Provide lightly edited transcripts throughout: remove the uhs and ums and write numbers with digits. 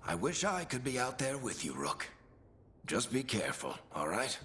I wish I could be out there with you, Rook. Just be careful, all right?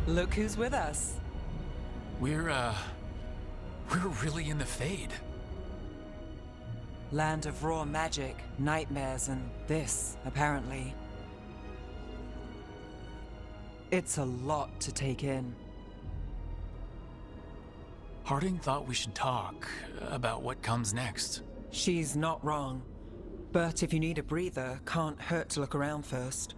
Look who's with us. We're really in the Fade. Land of raw magic, nightmares, and this, apparently. It's a lot to take in. Harding thought we should talk about what comes next. She's not wrong. But if you need a breather, can't hurt to look around first.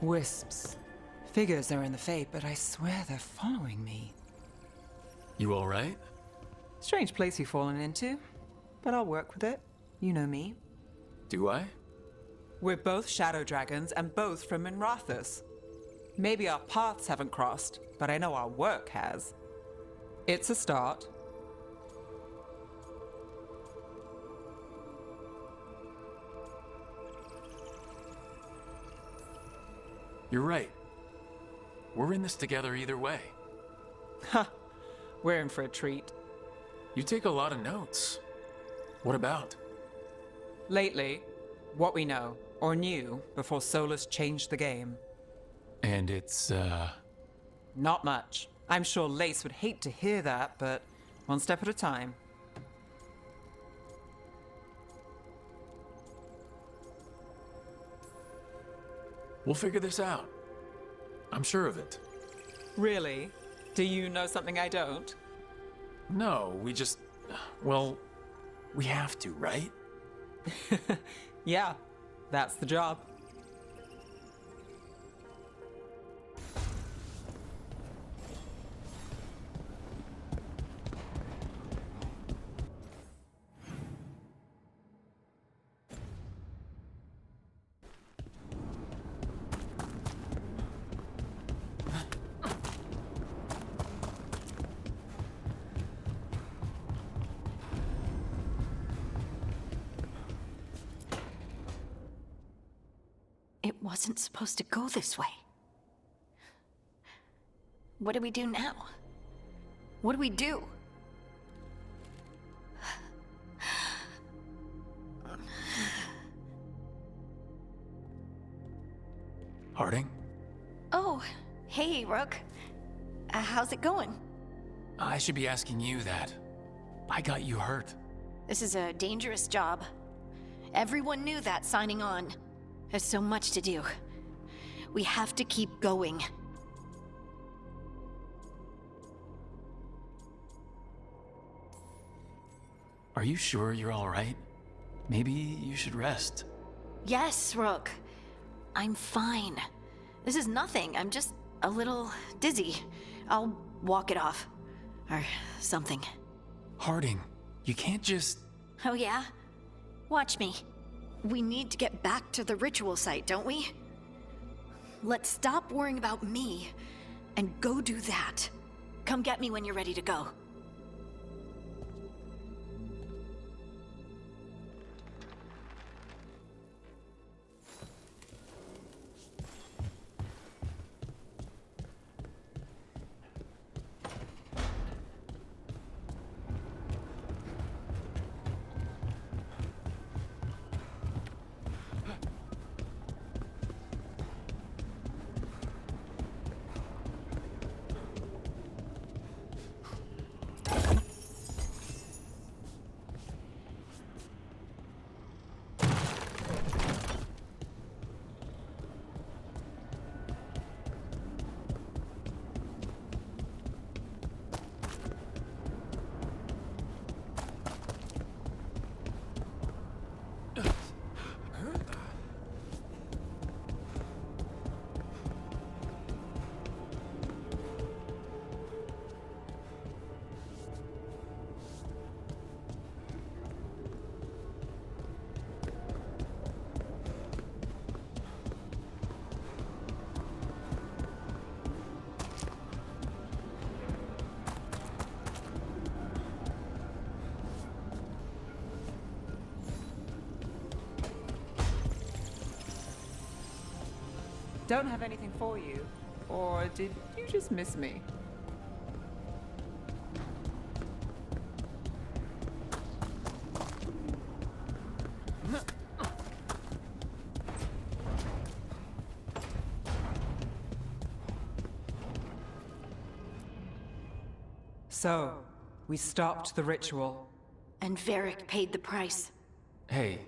Wisps. Figures are in the Fade, but I swear they're following me. You all right? Strange place you've fallen into, but I'll work with it. You know me. Do I? We're both shadow dragons and both from Minrathous. Maybe our paths haven't crossed, but I know our work has. It's a start. You're right. We're in this together either way. Ha! We're in for a treat. You take a lot of notes. What about? Lately, what we know, or knew, before Solus changed the game. And it's, Not much. I'm sure Lace would hate to hear that, but one step at a time. We'll figure this out. I'm sure of it. Really? Do you know something I don't? No, well, we have to, right? Yeah, that's the job. It wasn't supposed to go this way. What do we do now? What do we do? Harding? Oh, hey, Rook. How's it going? I should be asking you that. I got you hurt. This is a dangerous job. Everyone knew that signing on. There's so much to do. We have to keep going. Are you sure you're all right? Maybe you should rest. Yes, Rook. I'm fine. This is nothing. I'm just a little dizzy. I'll walk it off. Or something. Harding, you can't just... Oh yeah? Watch me. We need to get back to the ritual site, don't we? Let's stop worrying about me and go do that. Come get me when you're ready to go. Don't have anything for you. Or did you just miss me? So, we stopped the ritual. And Varric paid the price. Hey,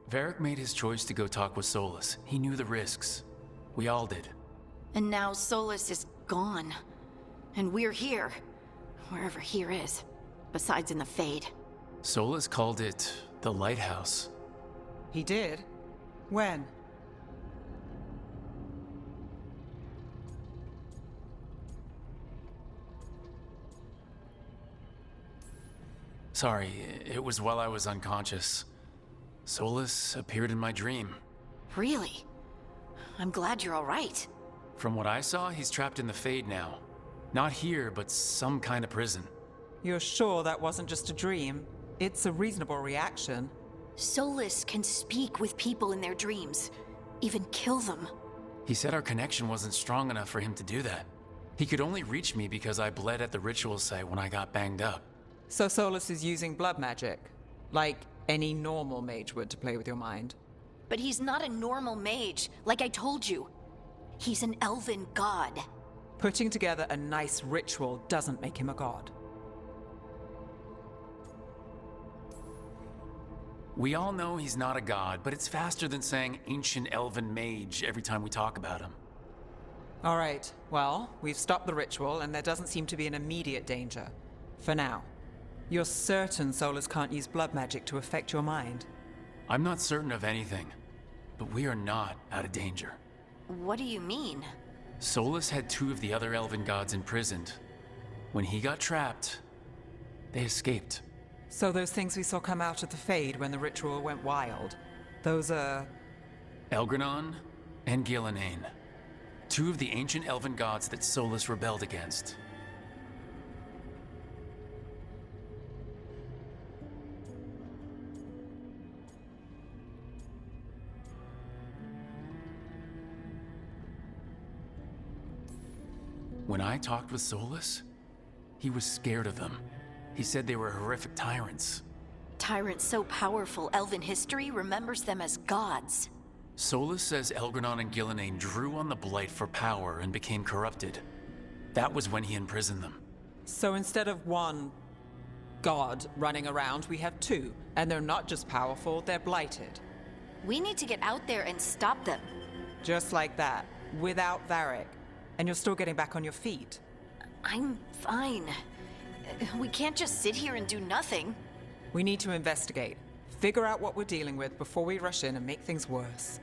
Varric made his choice to go talk with Solus. He knew the risks. We all did. And now Solus is gone. And we're here. Wherever here is. Besides in the Fade. Solus called it the Lighthouse. He did? When? Sorry, it was while I was unconscious. Solus appeared in my dream. Really? I'm glad you're all right. From what I saw, he's trapped in the Fade now. Not here, but some kind of prison. You're sure that wasn't just a dream? It's a reasonable reaction. Solus can speak with people in their dreams. Even kill them. He said our connection wasn't strong enough for him to do that. He could only reach me because I bled at the ritual site when I got banged up. So Solus is using blood magic? Like any normal mage would to play with your mind? But he's not a normal mage, like I told you. He's an elven god. Putting together a nice ritual doesn't make him a god. We all know he's not a god, but it's faster than saying ancient elven mage every time we talk about him. All right, well, we've stopped the ritual and there doesn't seem to be an immediate danger. For now. You're certain Solus can't use blood magic to affect your mind? I'm not certain of anything, but we are not out of danger. What do you mean? Solus had 2 of the other elven gods imprisoned. When he got trapped, they escaped. So those things we saw come out of the Fade when the ritual went wild, those are... Elgranon and Gillenane. 2 of the ancient elven gods that Solus rebelled against. When I talked with Solus, he was scared of them. He said they were horrific tyrants. Tyrants so powerful, Elven history remembers them as gods. Solus says Elgranon and Gillenane drew on the Blight for power and became corrupted. That was when he imprisoned them. So instead of one god running around, we have two. And they're not just powerful, they're blighted. We need to get out there and stop them. Just like that, without Varric. And you're still getting back on your feet. I'm fine. We can't just sit here and do nothing. We need to investigate. Figure out what we're dealing with before we rush in and make things worse.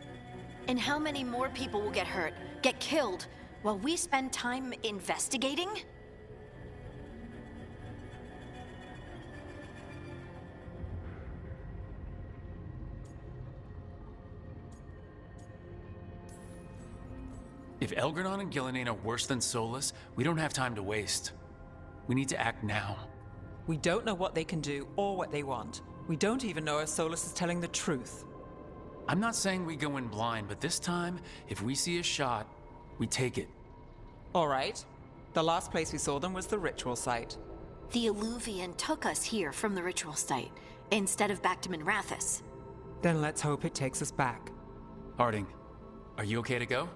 And how many more people will get hurt, get killed, while we spend time investigating? If Elgranon and Gillenane are worse than Solus, we don't have time to waste. We need to act now. We don't know what they can do or what they want. We don't even know if Solus is telling the truth. I'm not saying we go in blind, but this time, if we see a shot, we take it. All right. The last place we saw them was the ritual site. The Illuvian took us here from the ritual site, instead of back to Minrathous. Then let's hope it takes us back. Harding, are you okay to go?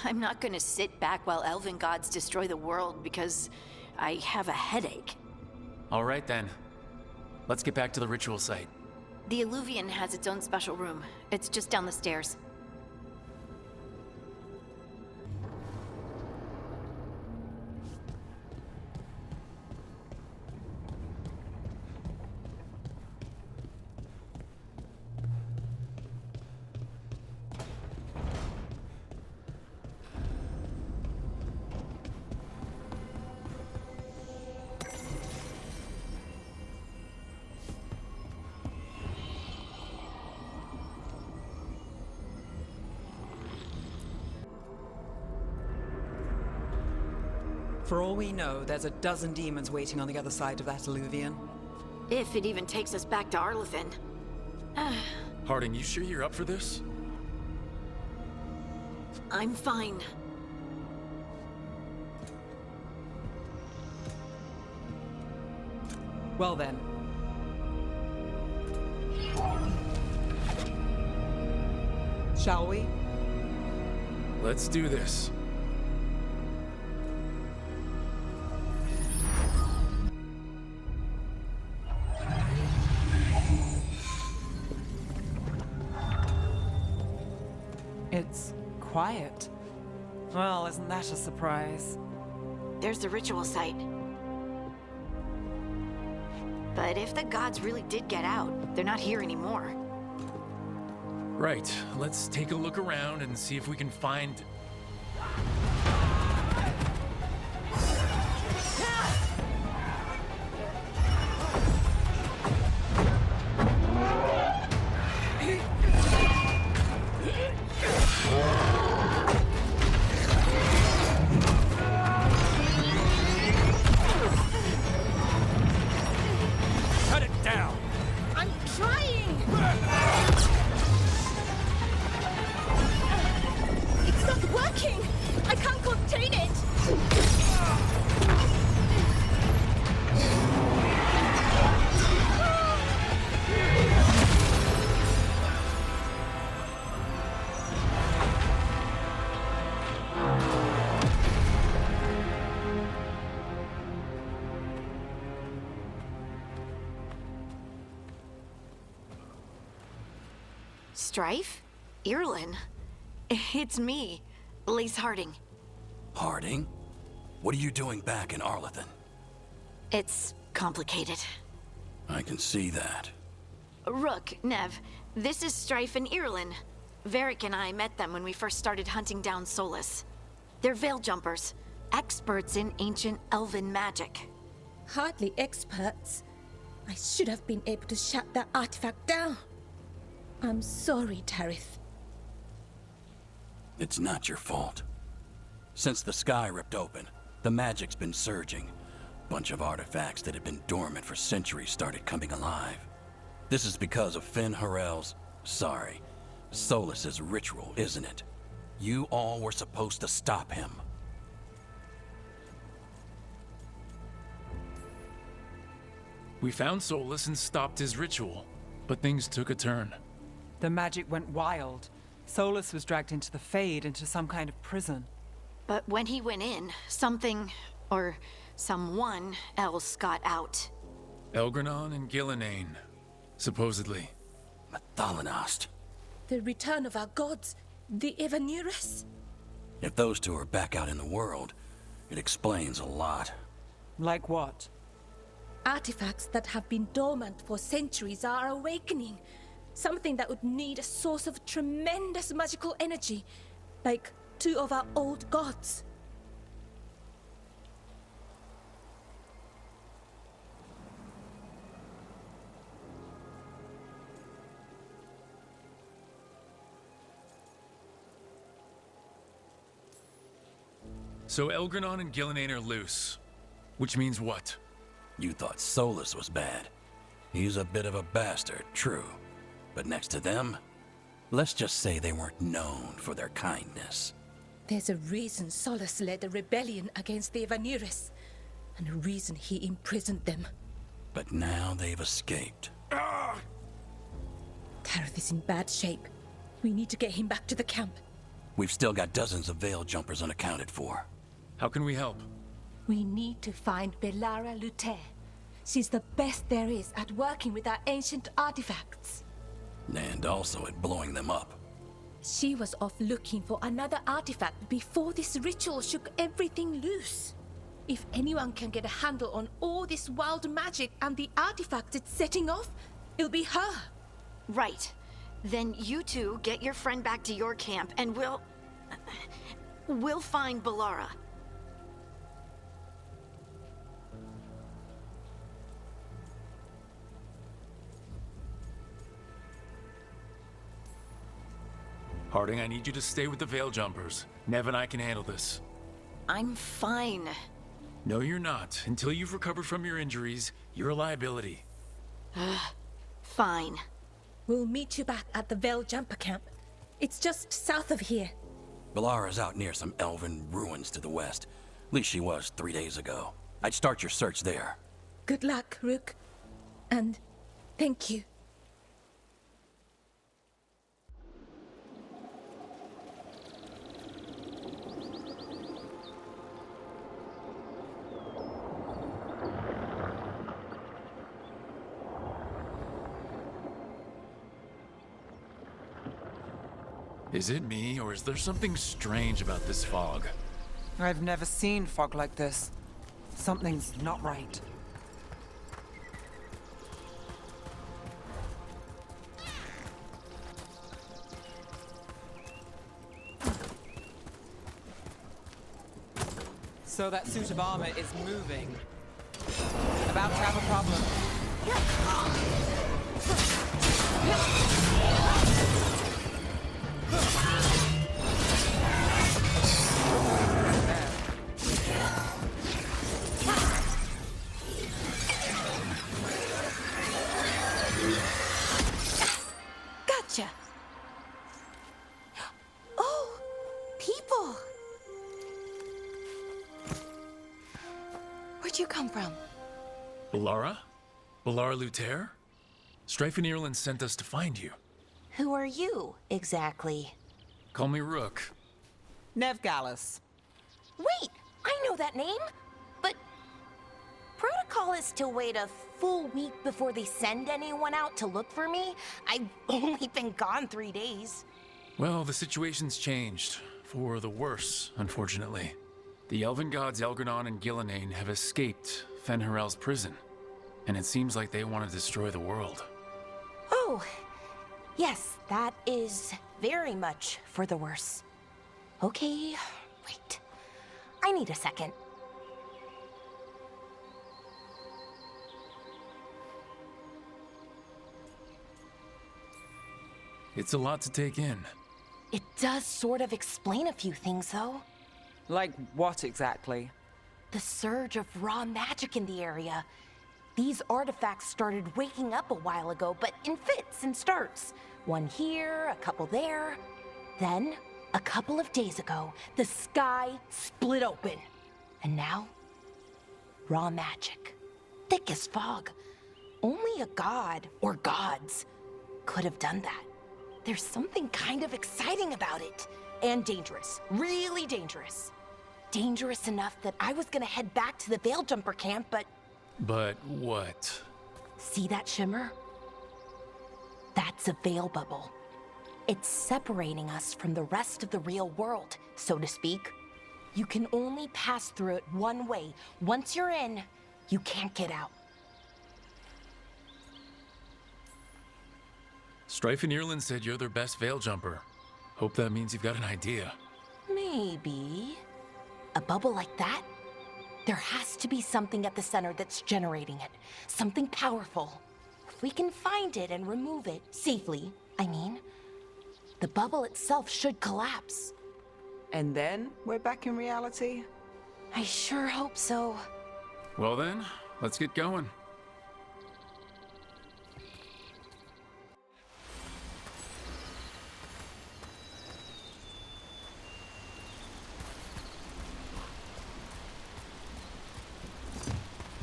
I'm not gonna sit back while elven gods destroy the world because I have a headache. All right then. Let's get back to the ritual site. The Illuvian has its own special room. It's just down the stairs. For all we know, there's a dozen demons waiting on the other side of that Illuvian. If it even takes us back to Arlethan. Harding, you sure you're up for this? I'm fine. Well then. Shall we? Let's do this. It's quiet. Well, isn't that a surprise? There's the ritual site. But if the gods really did get out, they're not here anymore. Right, let's take a look around and see if we can find... Cut it down! I'm trying! It's not working! I can't contain it! Strife? Irlin? It's me, Lace Harding. Harding? What are you doing back in Arlethan? It's complicated. I can see that. Rook, Nev, this is Strife and Irlin. Varric and I met them when we first started hunting down Solus. They're veil jumpers, experts in ancient elven magic. Hardly experts. I should have been able to shut that artifact down. I'm sorry, Tarith. It's not your fault. Since the sky ripped open, the magic's been surging. Bunch of artifacts that had been dormant for centuries started coming alive. This is because of Finn Harel's... sorry, Solus's ritual, isn't it? You all were supposed to stop him. We found Solus and stopped his ritual, but things took a turn. The magic went wild. Solus was dragged into the Fade, into some kind of prison. But when he went in, something, or someone else got out. Elgranon and Gillenane, supposedly. Mathalanost. The return of our gods, the Evanurus. If those two are back out in the world, it explains a lot. Like what? Artifacts that have been dormant for centuries are awakening. Something that would need a source of tremendous magical energy, like two of our old gods. So Elgranon and Gillenane are loose. Which means what? You thought Solus was bad. He's a bit of a bastard, true. But next to them, let's just say they weren't known for their kindness. There's a reason Solus led a rebellion against the Evanurus, and a reason he imprisoned them. But now they've escaped. Tareth is in bad shape. We need to get him back to the camp. We've still got dozens of Veil Jumpers unaccounted for. How can we help? We need to find Belara Luther. She's the best there is at working with our ancient artifacts. And also at blowing them up. She was off looking for another artifact before this ritual shook everything loose. If anyone can get a handle on all this wild magic and the artifacts it's setting off, it'll be her. Right. Then you two get your friend back to your camp and we'll find Belara. Harding, I need you to stay with the Veil Jumpers. Nev and I can handle this. I'm fine. No, you're not. Until you've recovered from your injuries, you're a liability. Fine. We'll meet you back at the Veil Jumper camp. It's just south of here. Belara's out near some elven ruins to the west. At least she was 3 days ago. I'd start your search there. Good luck, Rook. And thank you. Is it me, or is there something strange about this fog? I've never seen fog like this. Something's not right. So that suit of armor is moving. About to have a problem. Gotcha. Oh, people. Where'd you come from? Belara? Belara Luther? Strife and Ireland sent us to find you. Who are you, exactly? Call me Rook. Nev Gallus. Wait, I know that name! But protocol is to wait a full week before they send anyone out to look for me. I've only been gone 3 days. Well, the situation's changed. For the worse, unfortunately. The elven gods Elgranon and Gillenane have escaped Fen'Harel's prison. And it seems like they want to destroy the world. Oh, yes, that is very much for the worse. Okay, wait. I need a second. It's a lot to take in. It does sort of explain a few things, though. Like what exactly? The surge of raw magic in the area. These artifacts started waking up a while ago, but in fits and starts. One here, a couple there. Then, a couple of days ago, the sky split open. And now, raw magic. Thick as fog. only a god, or gods, could have done that. There's something kind of exciting about it. And dangerous. Really dangerous. Dangerous enough that I was gonna head back to the Veil Jumper camp, but... But what? See that shimmer? That's a veil bubble. It's separating us from the rest of the real world, so to speak. You can only pass through it one way. Once you're in, you can't get out. Strife and Irland said you're their best veil jumper. Hope that means you've got an idea. Maybe. A bubble like that? There has to be something at the center that's generating it. Something powerful. If we can find it and remove it, safely, I mean, the bubble itself should collapse. And then we're back in reality? I sure hope so. Well then, let's get going.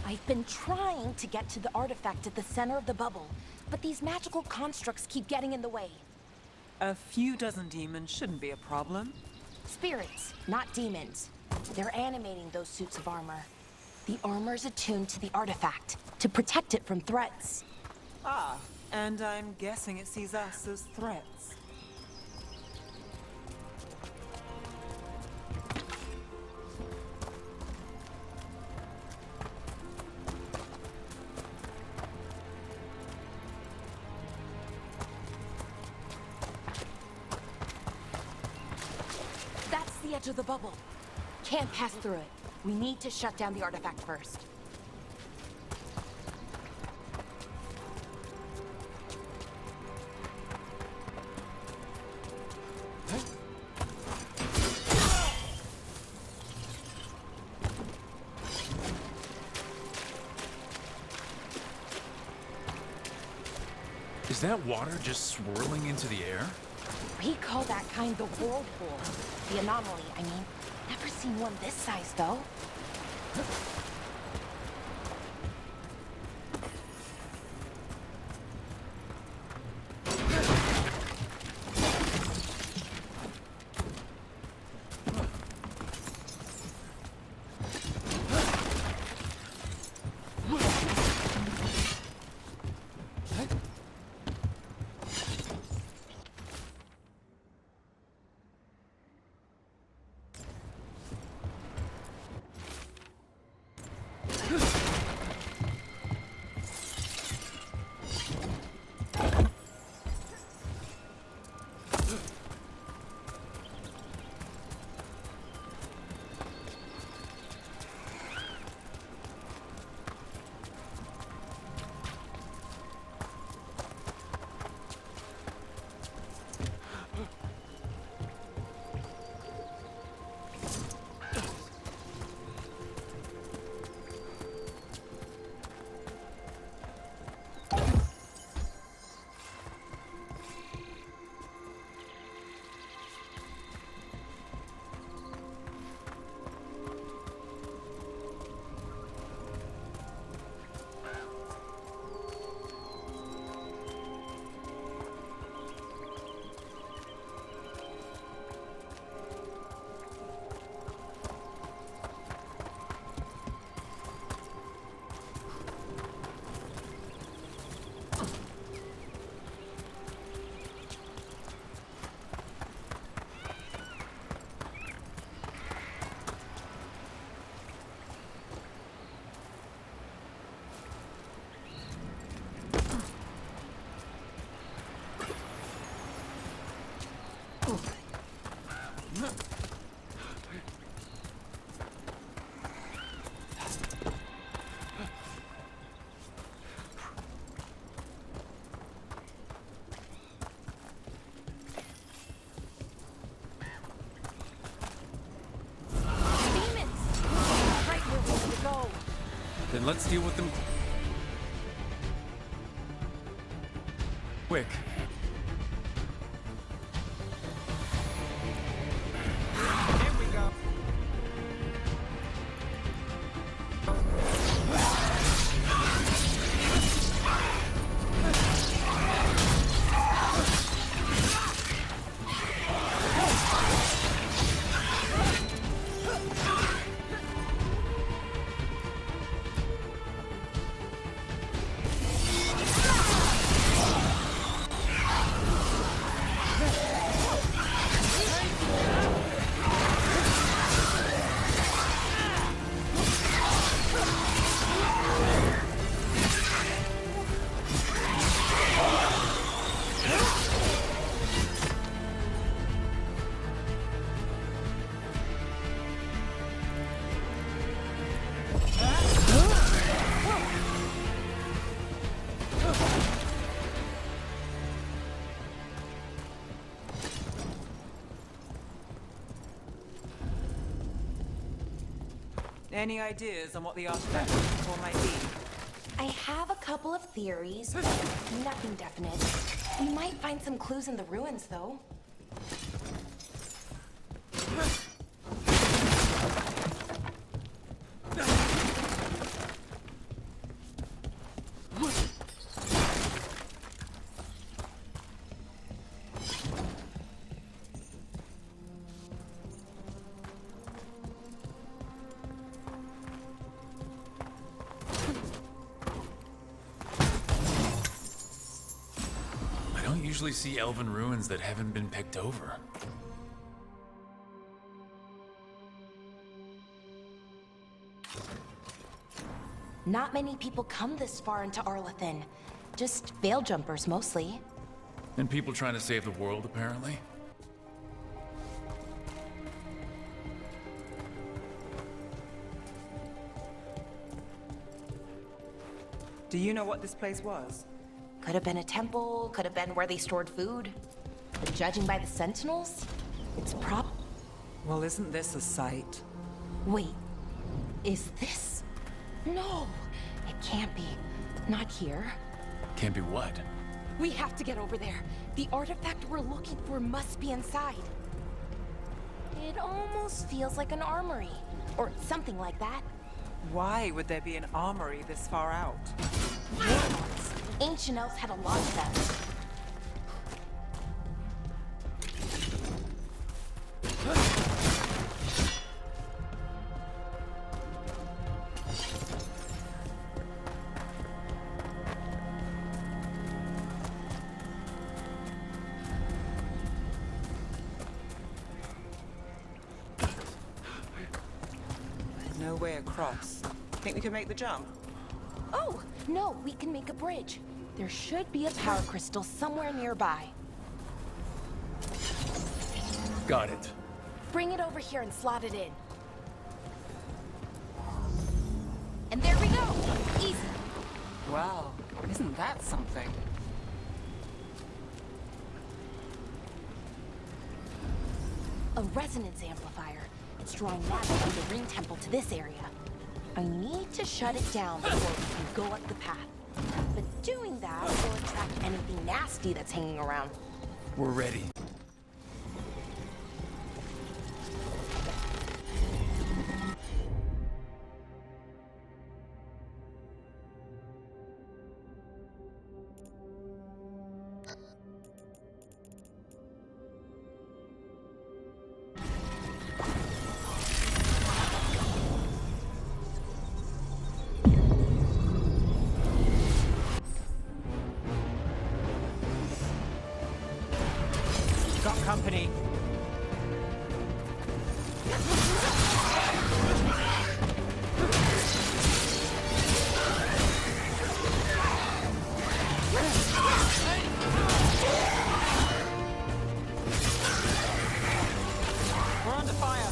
I've been trying to get to the artifact at the center of the bubble, but these magical constructs keep getting in the way. A few dozen demons shouldn't be a problem. Spirits, not demons. They're animating those suits of armor. The armor's attuned to the artifact, to protect it from threats. Ah, and I'm guessing it sees us as threats. That's the edge of the bubble. Can't pass through it. We need to shut down the artifact first. Is that water just swirling into the air? We call that kind the whirlpool. The anomaly, I mean. Never seen one this size, though. Then let's deal with them quick. Here we go. Any ideas on what the artifact for might be? I have a couple of theories, but nothing definite. We might find some clues in the ruins, though. I don't usually see elven ruins that haven't been picked over. Not many people come this far into Arlathan. Just veil jumpers, mostly. And people trying to save the world, apparently. Do you know what this place was? Could have been a temple, could have been where they stored food. But judging by the sentinels, it's Well, isn't this a sight? Wait, is this? No, it can't be. Not here. Can't be what? We have to get over there. The artifact we're looking for must be inside. It almost feels like an armory, or something like that. Why would there be an armory this far out? Warlords. Ancient elves had a lot of them. No way across. Think we could make the jump? Oh, no, we can make a bridge. There should be a power crystal somewhere nearby. Got it. Bring it over here and slot it in. And there we go! Easy. Wow, isn't that something? A resonance amplifier. It's drawing magic from the ring temple to this area. I need to shut it down before we can go up the path. But doing that will attract anything nasty that's hanging around. We're ready. Got company. We're under fire.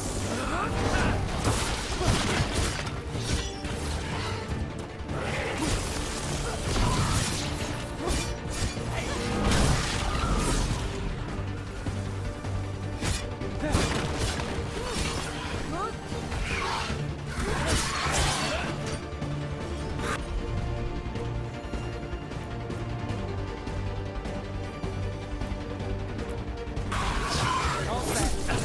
All set.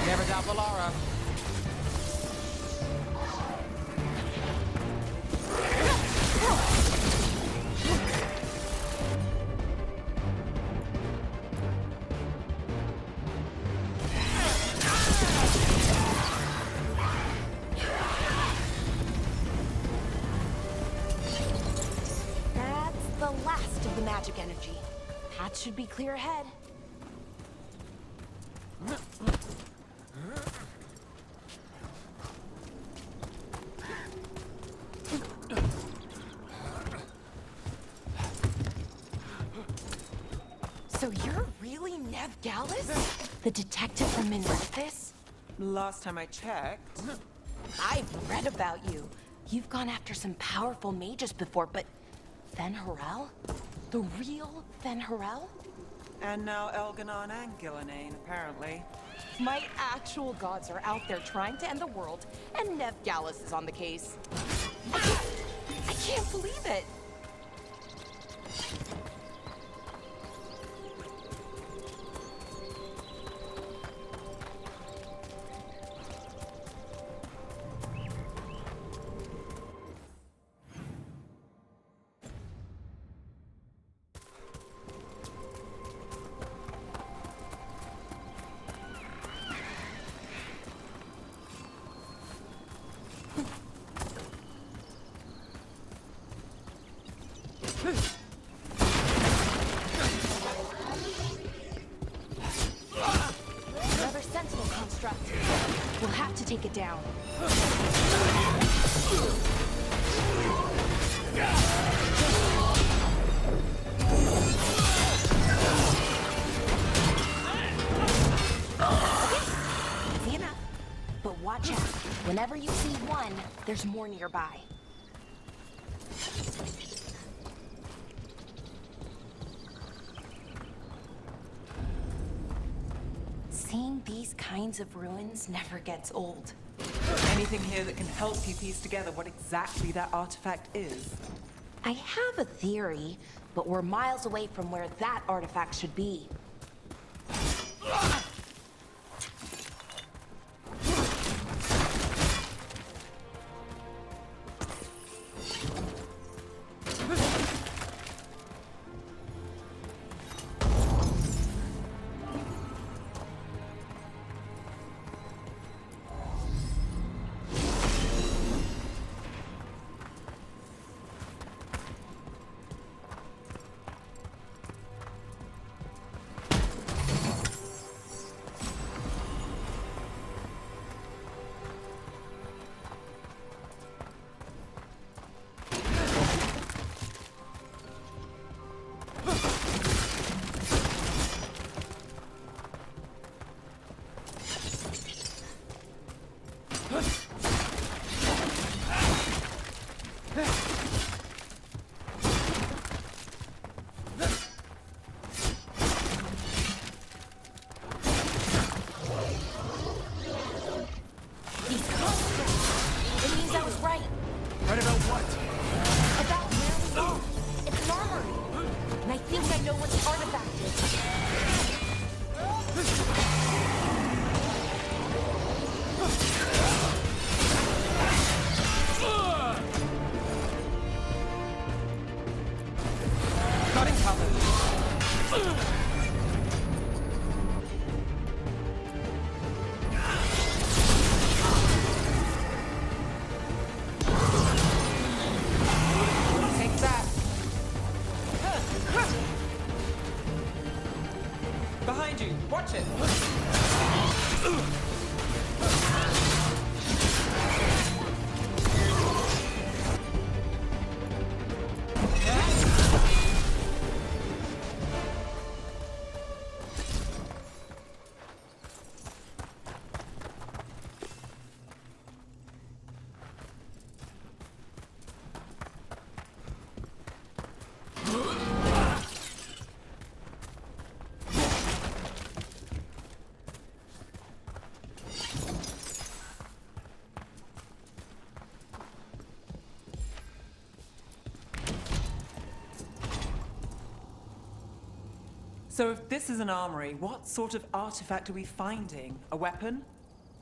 Never doubt Valara. That's the last of the magic energy. Path should be clear ahead. So you're really Nev Gallus? The detective from Minrathis? Last time I checked. I've read about you. You've gone after some powerful mages before, but Fen Harel? The real Fen Harel? And now Elganon and Gillenane, apparently. My actual gods are out there trying to end the world, and Nev Gallus is on the case. I can't believe it! Another sentinel construct. We'll have to take it down. Easy enough. But watch out. Whenever you see one, there's more nearby. Seeing these kinds of ruins never gets old. Anything here that can help you piece together what exactly that artifact is? I have a theory, but we're miles away from where that artifact should be. So if this is an armory, what sort of artifact are we finding? A weapon?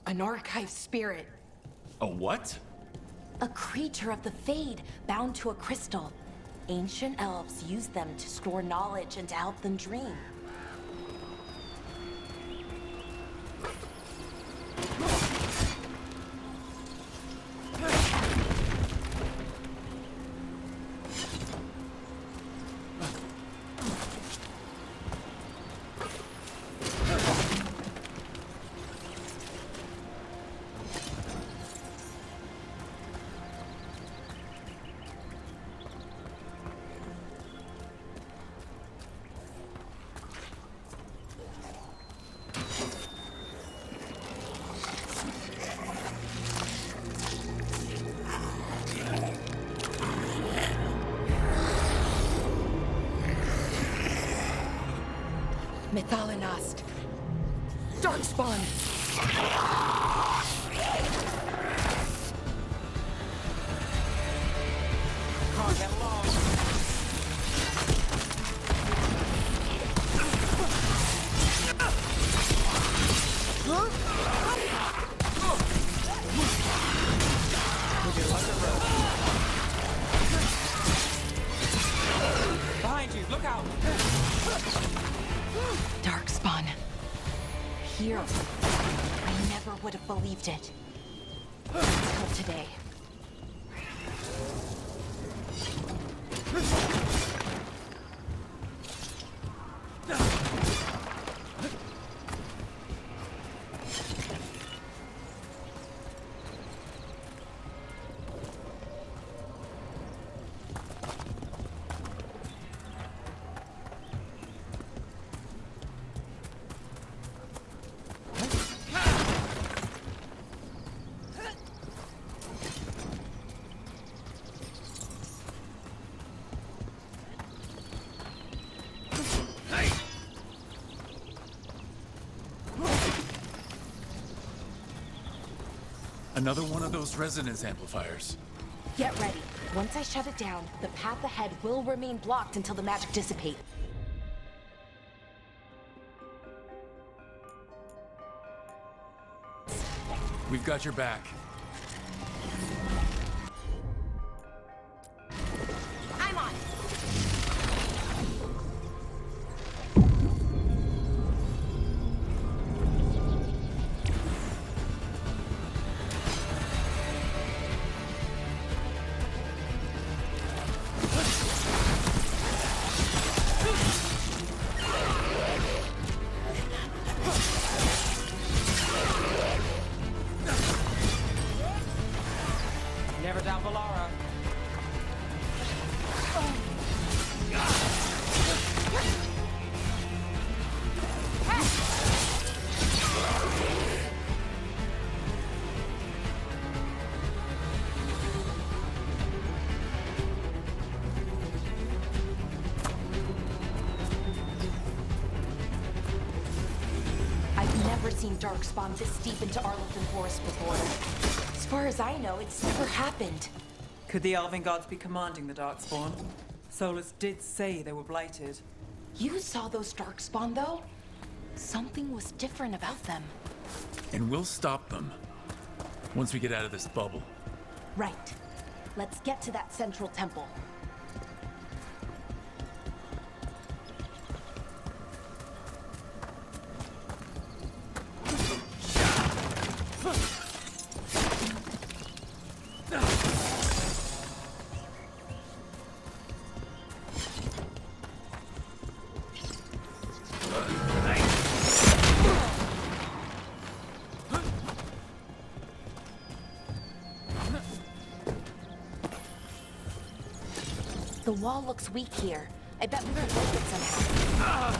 An archive spirit. A what? A creature of the Fade, bound to a crystal. Ancient elves used them to store knowledge and to help them dream. Methalinast. Darkspawn! Can't get along. Would you like a rope? Behind you, look out! Darkspawn. Here. I never would have believed it. Until today. Another one of those resonance amplifiers. Get ready. Once I shut it down, the path ahead will remain blocked until the magic dissipates. We've got your back. I'm on. Never doubt Valara. I've never seen Darkspawn this deep into Arlington Forest before. As far as I know, it's never happened. Could the Elven Gods be commanding the Darkspawn? Solus did say they were blighted. You saw those Darkspawn, though? Something was different about them. And we'll stop them. Once we get out of this bubble. Right. Let's get to that central temple. The wall looks weak here. I bet we can break it somehow.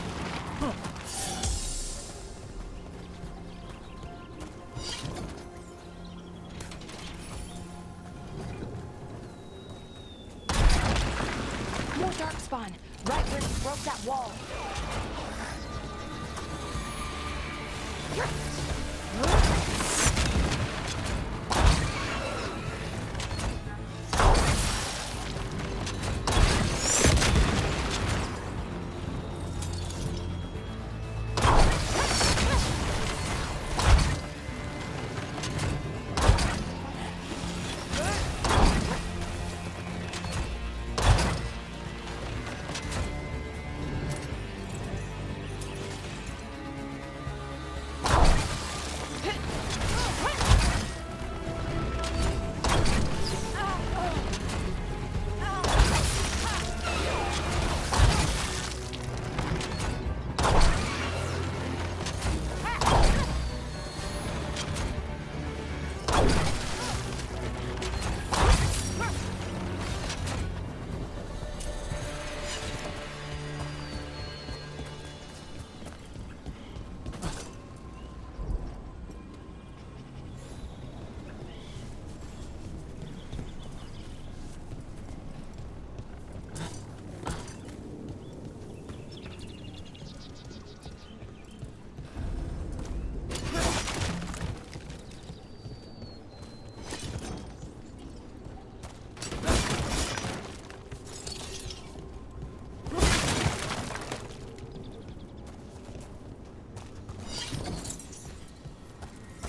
More Darkspawn! Right where you broke that wall.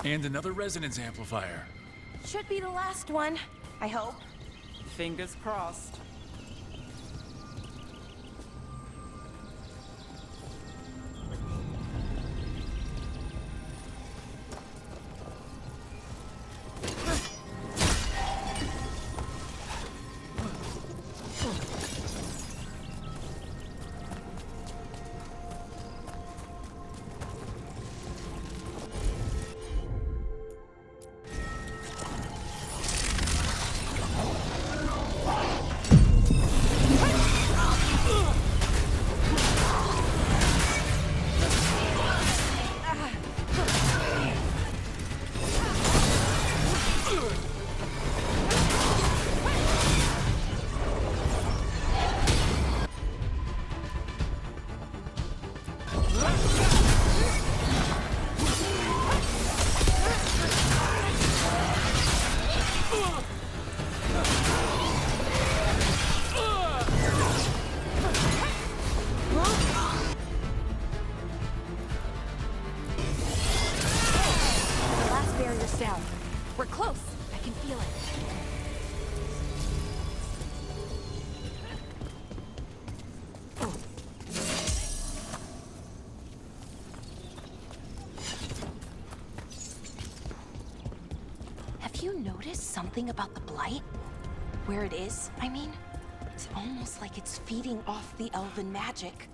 And another resonance amplifier. Should be the last one, I hope. Fingers crossed. Down. We're close. I can feel it. Have you noticed something about the blight? Where it is, I mean? It's almost like it's feeding off the elven magic.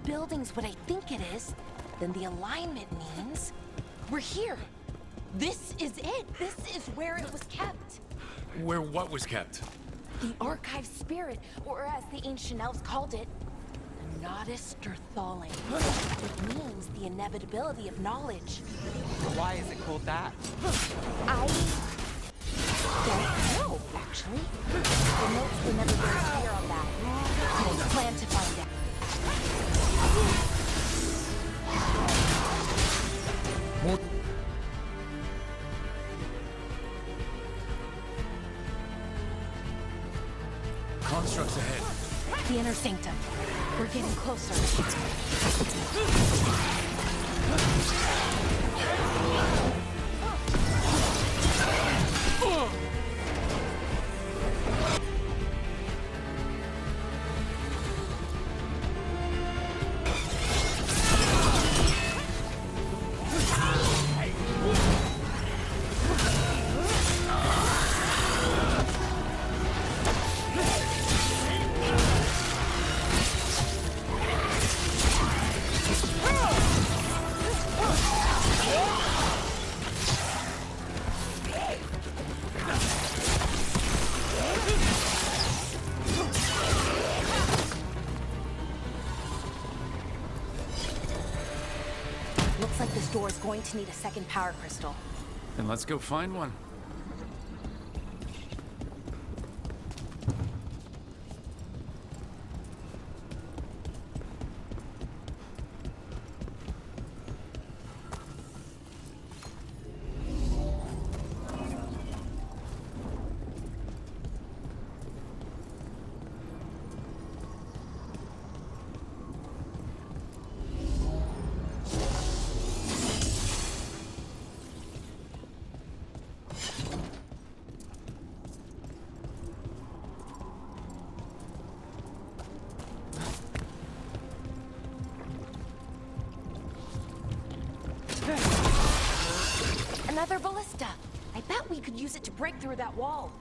Building's what I think it is, then the alignment means we're here. This is it. This is where it was kept. Where what was kept? The archive spirit, or as the ancient elves called it, the Nodus Stirthalling. It means the inevitability of knowledge. Why is it called that? I don't know, actually. The notes were never very clear on that. I plan to find out. Constructs ahead. The inner sanctum. We're getting closer. Looks like this door is going to need a second power crystal. Then let's go find one. think we could use it to break through that wall.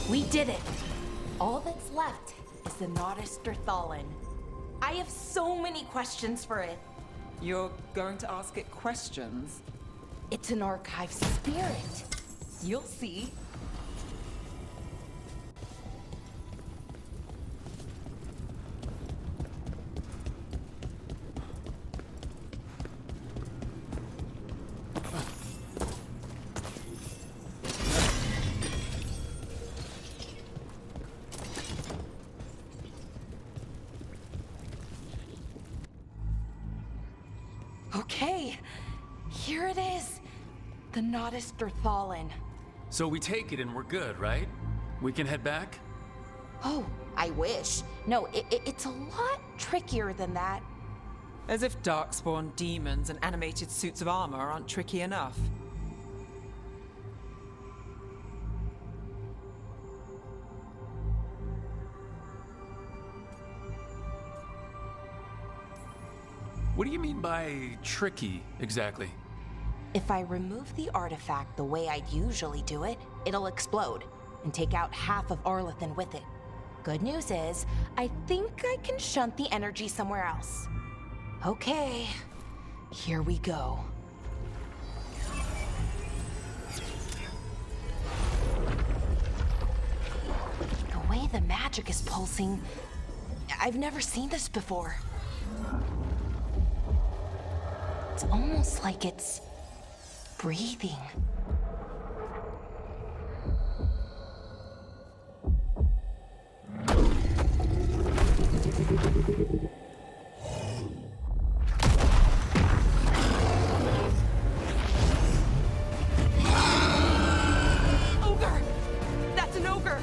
We did it! All that's left is the Nodus Thallen. I have so many questions for it. You're going to ask it questions? It's an archive spirit. You'll see. Okay, here it is. The Nodus Thallen. So we take it and we're good, right? We can head back? Oh, I wish. No, it's a lot trickier than that. As if darkspawn demons and animated suits of armor aren't tricky enough. What do you mean by tricky, exactly? If I remove the artifact the way I'd usually do it, it'll explode and take out half of Arlethan with it. Good news is, I think I can shunt the energy somewhere else. Okay, here we go. The way the magic is pulsing, I've never seen this before. It's almost like it's breathing. Ogre! That's an ogre!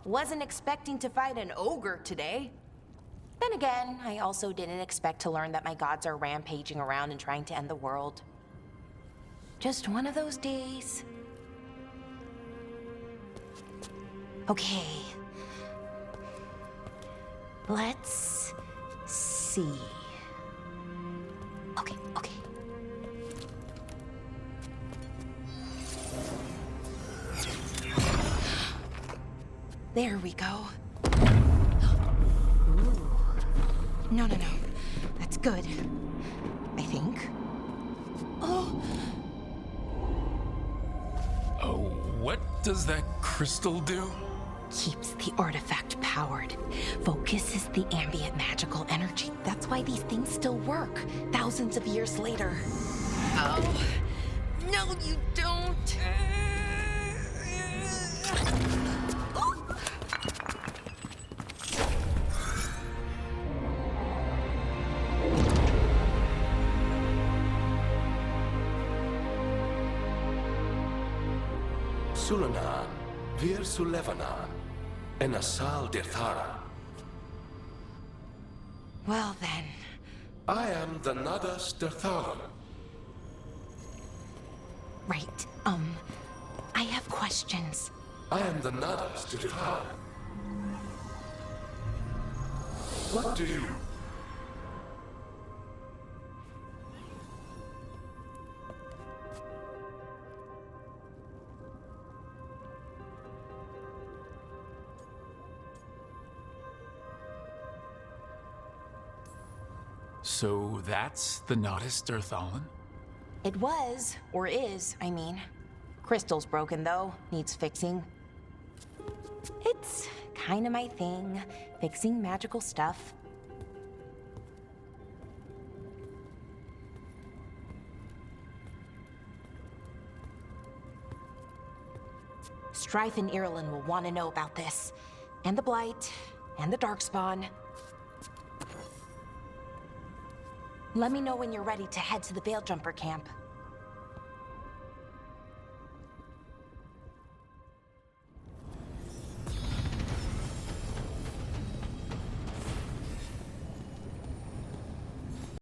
Wasn't expecting to fight an ogre today. Then again, I also didn't expect to learn that my gods are rampaging around and trying to end the world. Just one of those days. Okay. Let's see. Okay. There we go. Ooh. No. That's good. I think. Oh, what does that crystal do? keeps the artifact powered. Focuses the ambient magical energy. That's why these things still work, thousands of years later. Oh, no, you don't. Sulanan, Vir Sulevanan, and Asal Dithara. Well then. I am the Nadas Dirthalan. Right, I have questions. I am the Nadas Dirthalan. What do you... So that's the Nodus Dirthalan? It was, or is, I mean. Crystal's broken though, needs fixing. It's kinda my thing, fixing magical stuff. Strife and Irulan will want to know about this. And the Blight, and the Darkspawn. Let me know when you're ready to head to the Veil Jumper camp.